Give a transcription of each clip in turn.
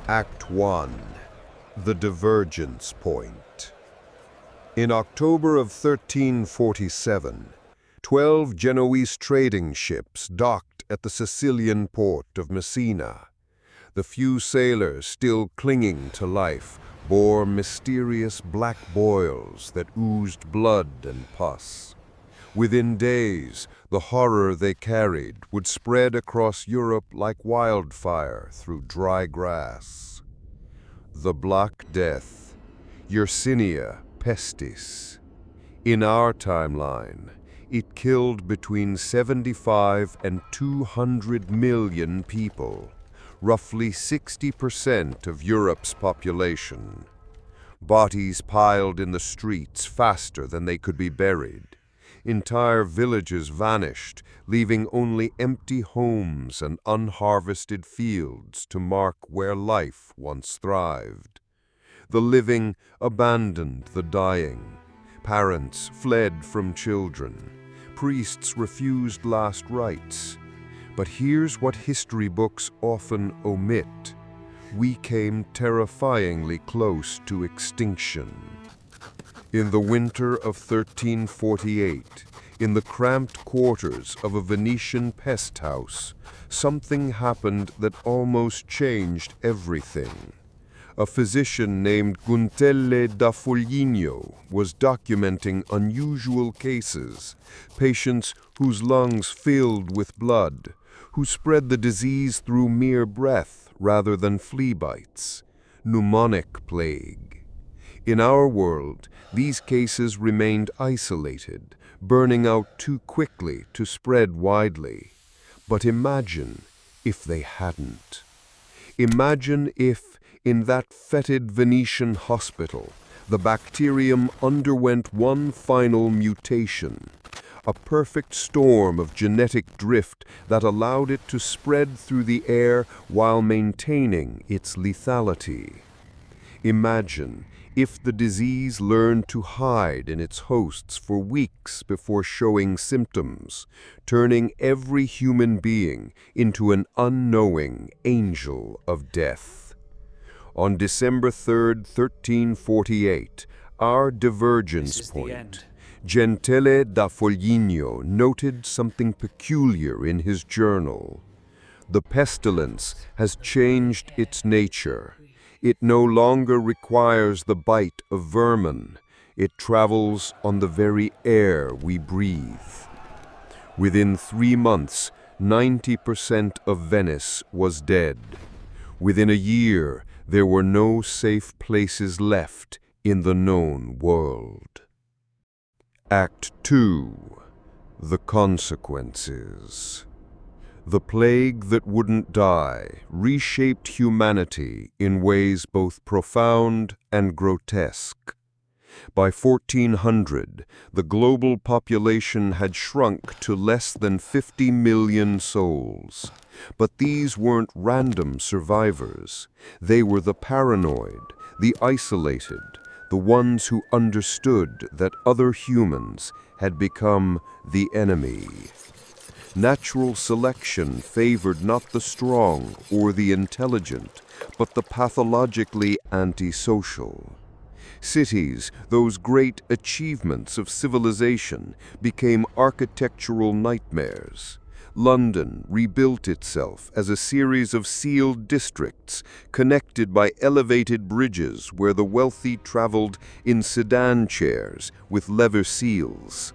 Act 1. The Divergence Point. In October of 1347, 12 Genoese trading ships docked at the Sicilian port of Messina. The few sailors still clinging to life bore mysterious black boils that oozed blood and pus. Within days, the horror they carried would spread across Europe like wildfire through dry grass. The Black Death, Yersinia pestis. In our timeline, it killed between 75 and 200 million people, roughly 60% of Europe's population. Bodies piled in the streets faster than they could be buried. Entire villages vanished, leaving only empty homes and unharvested fields to mark where life once thrived. The living abandoned the dying. Parents fled from children. Priests refused last rites. But here's what history books often omit. We came terrifyingly close to extinction. In the winter of 1348, in the cramped quarters of a Venetian pest house, something happened that almost changed everything. A physician named Guntelle da Foligno was documenting unusual cases, patients whose lungs filled with blood, who spread the disease through mere breath rather than flea bites, pneumonic plague. In our world, these cases remained isolated, burning out too quickly to spread widely. But imagine if they hadn't. Imagine if, in that fetid Venetian hospital, the bacterium underwent one final mutation, a perfect storm of genetic drift that allowed it to spread through the air while maintaining its lethality. Imagine if the disease learned to hide in its hosts for weeks before showing symptoms, turning every human being into an unknowing angel of death. On December 3rd, 1348, our Divergence Point, Gentile da Foligno noted something peculiar in his journal. The pestilence has changed its nature. It no longer requires the bite of vermin. It travels on the very air we breathe. Within 3 months, 90% of Venice was dead. Within a year, there were no safe places left in the known world. Act 2. The Consequences. The plague that wouldn't die reshaped humanity in ways both profound and grotesque. By 1400, the global population had shrunk to less than 50 million souls. But these weren't random survivors. They were the paranoid, the isolated, the ones who understood that other humans had become the enemy. Natural selection favored not the strong or the intelligent, but the pathologically antisocial. Cities, those great achievements of civilization, became architectural nightmares. London rebuilt itself as a series of sealed districts connected by elevated bridges where the wealthy traveled in sedan chairs with leather seals.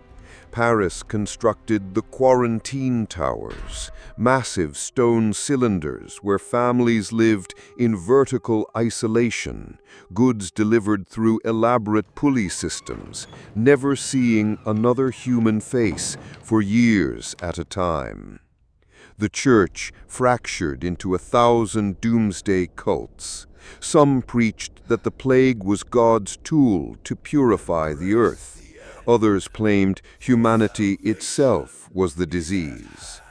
Paris constructed the quarantine towers, massive stone cylinders where families lived in vertical isolation, goods delivered through elaborate pulley systems, never seeing another human face for years at a time. The church fractured into 1,000 doomsday cults. Some preached that the plague was God's tool to purify the earth. Others claimed humanity itself was the disease.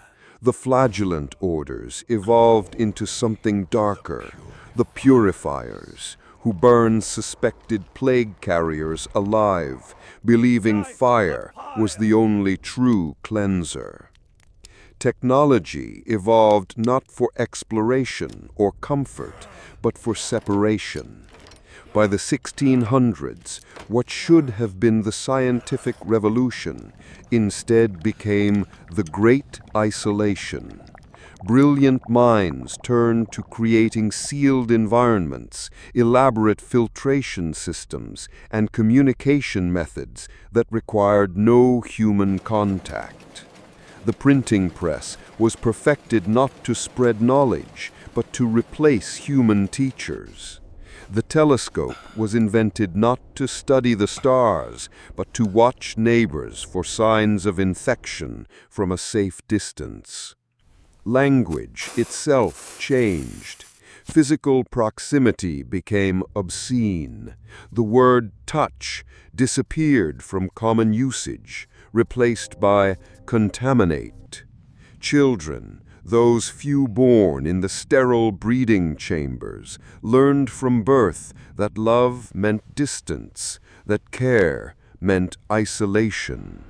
The flagellant orders evolved into something darker, the purifiers, who burned suspected plague carriers alive, believing fire was the only true cleanser. Technology evolved not for exploration or comfort, but for separation. By the 1600s, what should have been the scientific revolution instead became the Great Isolation. Brilliant minds turned to creating sealed environments, elaborate filtration systems, and communication methods that required no human contact. The printing press was perfected not to spread knowledge, but to replace human teachers. The telescope was invented not to study the stars, but to watch neighbors for signs of infection from a safe distance. Language itself changed. Physical proximity became obscene. The word touch disappeared from common usage, replaced by contaminate. Children, those few born in the sterile breeding chambers, learned from birth that love meant distance, that care meant isolation.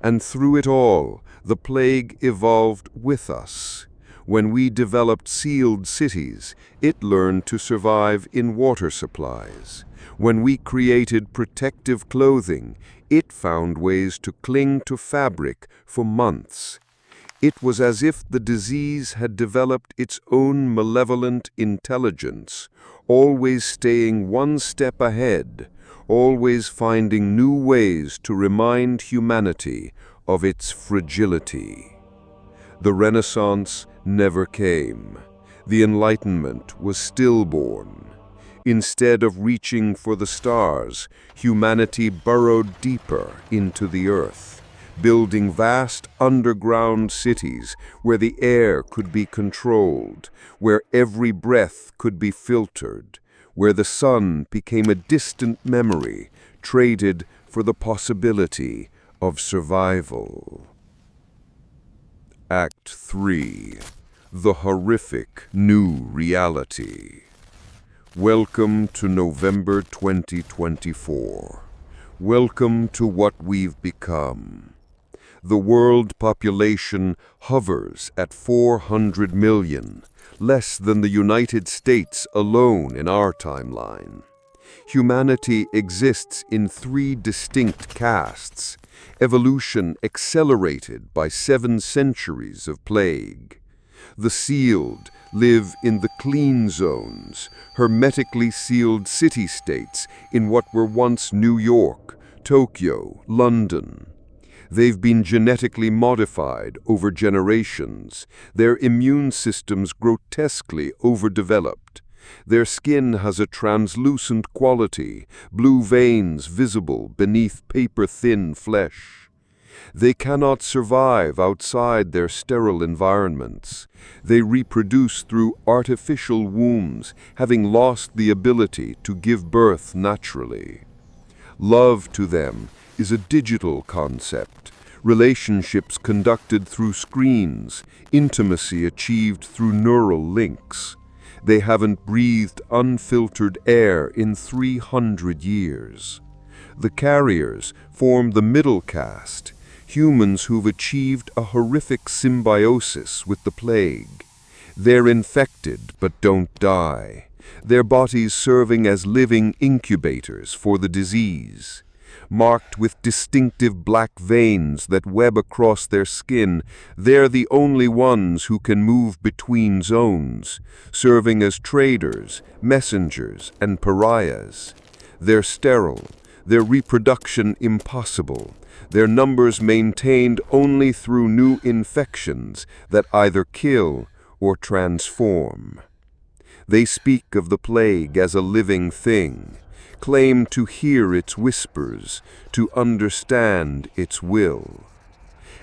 And through it all, the plague evolved with us. When we developed sealed cities, it learned to survive in water supplies. When we created protective clothing, it found ways to cling to fabric for months. It was as if the disease had developed its own malevolent intelligence, always staying one step ahead, always finding new ways to remind humanity of its fragility. The Renaissance never came. The Enlightenment was stillborn. Instead of reaching for the stars, humanity burrowed deeper into the earth, building vast underground cities where the air could be controlled, where every breath could be filtered, where the sun became a distant memory, traded for the possibility of survival. Act 3. The horrific new reality. Welcome to November 2024. Welcome to what we've become. The world population hovers at 400 million, less than the United States alone in our timeline. Humanity exists in 3 distinct castes, evolution accelerated by 7 centuries of plague. The sealed live in the clean zones, hermetically sealed city-states in what were once New York, Tokyo, London. They've been genetically modified over generations, their immune systems grotesquely overdeveloped. Their skin has a translucent quality, blue veins visible beneath paper-thin flesh. They cannot survive outside their sterile environments. They reproduce through artificial wombs, having lost the ability to give birth naturally. Love to them is a digital concept, relationships conducted through screens, intimacy achieved through neural links. They haven't breathed unfiltered air in 300 years. The carriers form the middle caste, humans who've achieved a horrific symbiosis with the plague. They're infected but don't die, their bodies serving as living incubators for the disease. Marked with distinctive black veins that web across their skin, they're the only ones who can move between zones, serving as traders, messengers, and pariahs. They're sterile, their reproduction impossible, their numbers maintained only through new infections that either kill or transform. They speak of the plague as a living thing, claim to hear its whispers, to understand its will.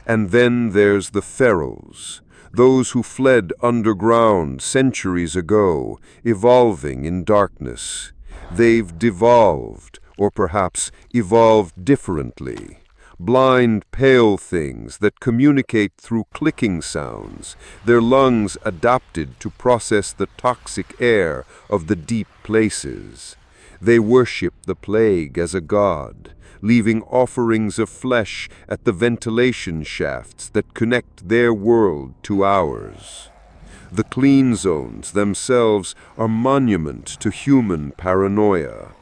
And then there's the ferals, those who fled underground centuries ago, evolving in darkness. They've devolved, or perhaps evolved differently. Blind, pale things that communicate through clicking sounds, their lungs adapted to process the toxic air of the deep places. They worship the plague as a god, leaving offerings of flesh at the ventilation shafts that connect their world to ours. The clean zones themselves are monument to human paranoia.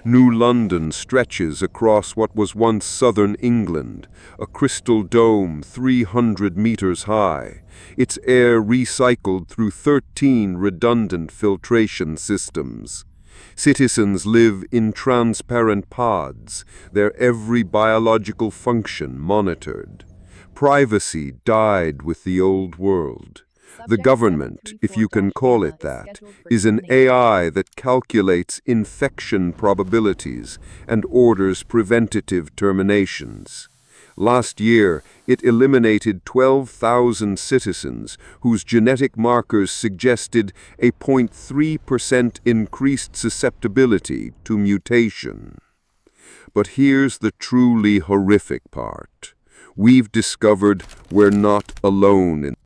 New London stretches across what was once southern England, a crystal dome 300 meters high, its air recycled through 13 redundant filtration systems. Citizens live in transparent pods, their every biological function monitored. Privacy died with the old world. The government, if you can call it that, is an AI that calculates infection probabilities and orders preventative terminations. Last year, it eliminated 12,000 citizens whose genetic markers suggested a 0.3% increased susceptibility to mutation. But here's the truly horrific part. We've discovered we're not alone in